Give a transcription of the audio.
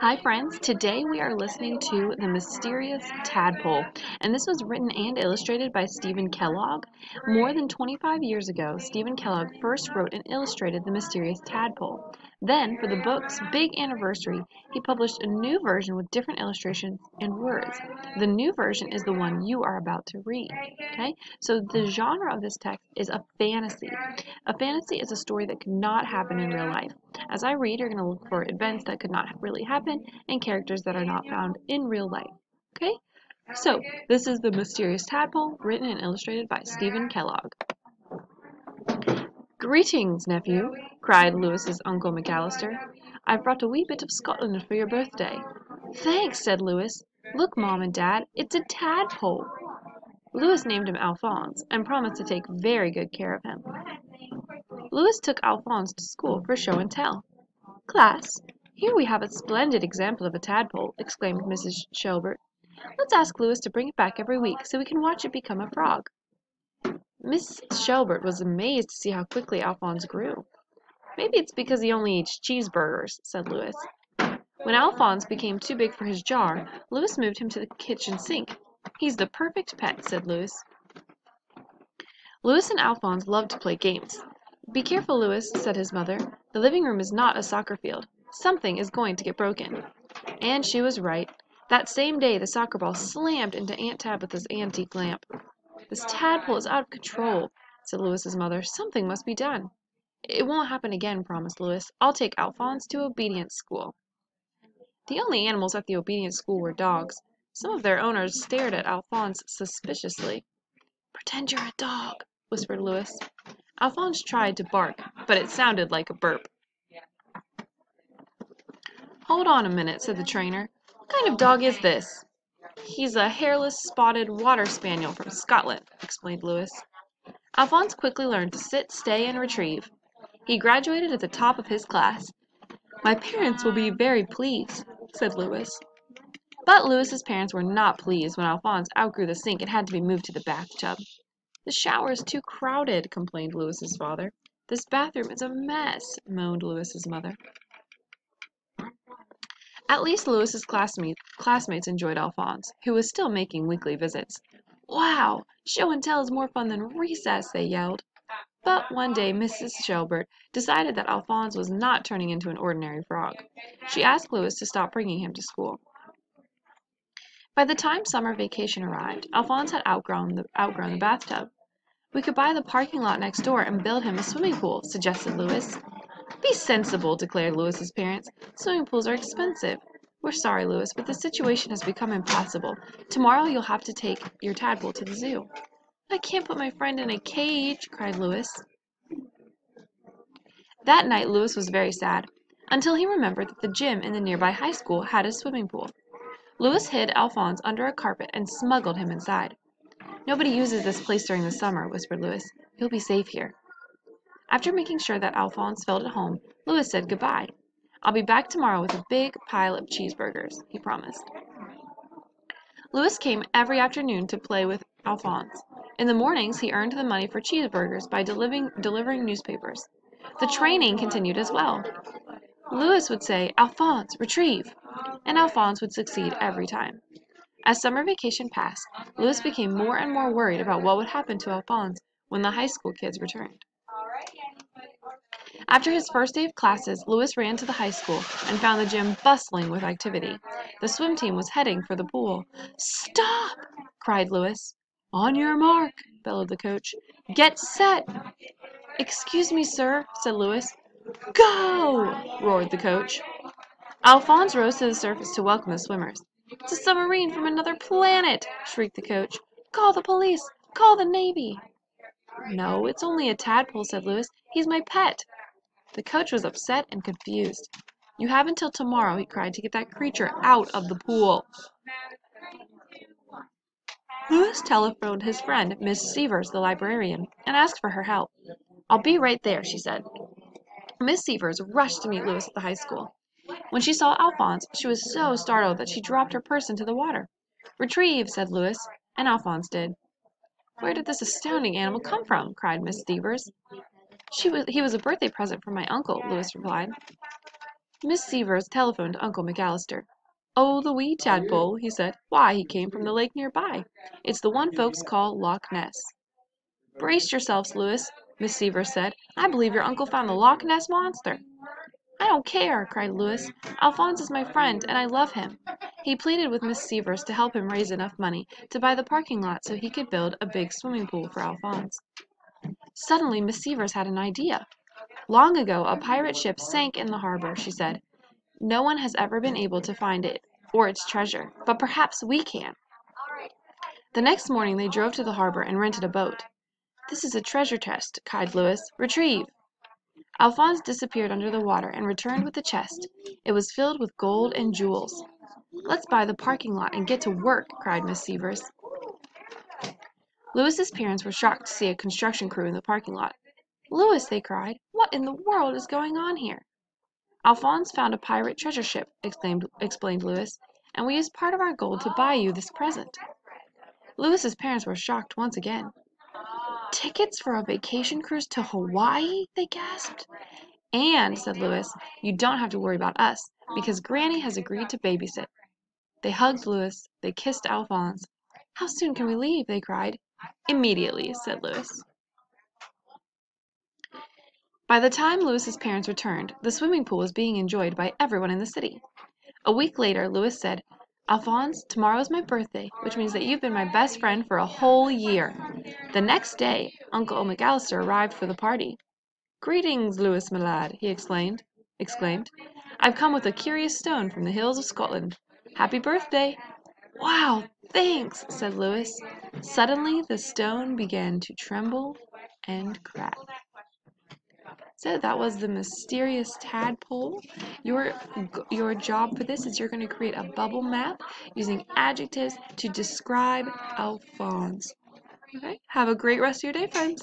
Hi, friends. Today we are listening to The Mysterious Tadpole, and this was written and illustrated by Stephen Kellogg. More than 25 years ago, Stephen Kellogg first wrote and illustrated The Mysterious Tadpole. Then, for the book's big anniversary, he published a new version with different illustrations and words. The new version is the one you are about to read. Okay? So the genre of this text is a fantasy. A fantasy is a story that could not happen in real life. As I read, you're going to look for events that could not really happen and characters that are not found in real life. Okay? So, this is The Mysterious Tadpole, written and illustrated by Stephen Kellogg. "Greetings, nephew," cried Lewis's Uncle McAllister. "I've brought a wee bit of Scotland for your birthday." "Thanks," said Lewis. "Look, Mom and Dad, it's a tadpole." Lewis named him Alphonse and promised to take very good care of him. Lewis took Alphonse to school for show and tell. "Class, here we have a splendid example of a tadpole," exclaimed Mrs. Shelbert. "Let's ask Lewis to bring it back every week so we can watch it become a frog." Miss Shelbert was amazed to see how quickly Alphonse grew. "Maybe it's because he only eats cheeseburgers," said Lewis. When Alphonse became too big for his jar, Lewis moved him to the kitchen sink. "He's the perfect pet," said Lewis. Lewis and Alphonse loved to play games. "Be careful, Lewis," said his mother. "The living room is not a soccer field. Something is going to get broken." And she was right. That same day the soccer ball slammed into Aunt Tabitha's antique lamp. "This tadpole is out of control," said Lewis's mother. "Something must be done." "It won't happen again," promised Lewis. "I'll take Alphonse to obedience school." The only animals at the obedience school were dogs. Some of their owners stared at Alphonse suspiciously. "Pretend you're a dog," whispered Lewis. Alphonse tried to bark, but it sounded like a burp. "Hold on a minute," said the trainer. "What kind of dog is this?" "He's a hairless, spotted water spaniel from Scotland," explained Lewis. Alphonse quickly learned to sit, stay, and retrieve. He graduated at the top of his class. "My parents will be very pleased," said Lewis. But Lewis's parents were not pleased when Alphonse outgrew the sink and had to be moved to the bathtub. "The shower is too crowded," complained Lewis's father. "This bathroom is a mess," moaned Lewis's mother. At least Lewis's classmates enjoyed Alphonse, who was still making weekly visits. "Wow! Show and tell is more fun than recess," they yelled. But one day Mrs. Shelbert decided that Alphonse was not turning into an ordinary frog. She asked Lewis to stop bringing him to school. By the time summer vacation arrived, Alphonse had outgrown the bathtub. "We could buy the parking lot next door and build him a swimming pool," suggested Lewis. "Be sensible," declared Lewis's parents. "Swimming pools are expensive." "We're sorry, Lewis, but the situation has become impossible. Tomorrow you'll have to take your tadpole to the zoo." "I can't put my friend in a cage," cried Lewis. That night Lewis was very sad, until he remembered that the gym in the nearby high school had a swimming pool. Lewis hid Alphonse under a carpet and smuggled him inside. "Nobody uses this place during the summer," whispered Lewis. "You'll be safe here." After making sure that Alphonse felt at home, Lewis said goodbye. "I'll be back tomorrow with a big pile of cheeseburgers," he promised. Lewis came every afternoon to play with Alphonse. In the mornings he earned the money for cheeseburgers by delivering newspapers. The training continued as well. Lewis would say, "Alphonse, retrieve," and Alphonse would succeed every time. As summer vacation passed, Lewis became more and more worried about what would happen to Alphonse when the high school kids returned. After his first day of classes, Lewis ran to the high school and found the gym bustling with activity. The swim team was heading for the pool. "Stop!" cried Lewis. "On your mark," bellowed the coach. "Get set!" "Excuse me, sir," said Lewis. "Go!" roared the coach. Alphonse rose to the surface to welcome the swimmers. "It's a submarine from another planet!" shrieked the coach. "Call the police! Call the Navy!" "No, it's only a tadpole," said Lewis. "He's my pet." The coach was upset and confused. "You have until tomorrow," he cried, "to get that creature out of the pool." Lewis telephoned his friend, Miss Severs, the librarian, and asked for her help. "I'll be right there," she said. Miss Severs rushed to meet Lewis at the high school. When she saw Alphonse, she was so startled that she dropped her purse into the water. "Retrieve," said Lewis, and Alphonse did. "Where did this astounding animal come from?" cried Miss Severs. He was a birthday present from my uncle," Lewis replied. Miss Severs telephoned to Uncle McAllister. "Oh, the wee tadpole," he said. "Why, he came from the lake nearby. It's the one folks call Loch Ness." "Brace yourselves, Louis," Miss Severs said. "I believe your uncle found the Loch Ness monster." "I don't care," cried Louis. "Alphonse is my friend, and I love him." He pleaded with Miss Severs to help him raise enough money to buy the parking lot so he could build a big swimming pool for Alphonse. Suddenly Miss Severs had an idea. "Long ago a pirate ship sank in the harbor," she said. "No one has ever been able to find it or its treasure, but perhaps we can." The next morning they drove to the harbor and rented a boat. "This is a treasure chest," cried Louis. "Retrieve!" Alphonse disappeared under the water and returned with the chest. It was filled with gold and jewels. "Let's buy the parking lot and get to work," cried Miss Severs. Louis's parents were shocked to see a construction crew in the parking lot. "Louis," they cried, "what in the world is going on here?" "Alphonse found a pirate treasure ship," explained Louis, "and we used part of our gold to buy you this present." Louis's parents were shocked once again. "Tickets for a vacation cruise to Hawaii?" they gasped. "And," said Louis, "you don't have to worry about us, because Granny has agreed to babysit." They hugged Louis. They kissed Alphonse. "How soon can we leave?" they cried. "Immediately," said Louis. By the time Louis's parents returned, the swimming pool was being enjoyed by everyone in the city. A week later, Louis said, "Alphonse, tomorrow is my birthday, which means that you've been my best friend for a whole year." The next day, Uncle McAllister arrived for the party. "Greetings, Louis, my lad," he exclaimed. "I've come with a curious stone from the hills of Scotland. Happy birthday!" "Wow, thanks," said Louis. Suddenly the stone began to tremble and crack. So that was the mysterious tadpole. Your job for this is you're going to create a bubble map using adjectives to describe Alphonse. Okay? Have a great rest of your day, friends.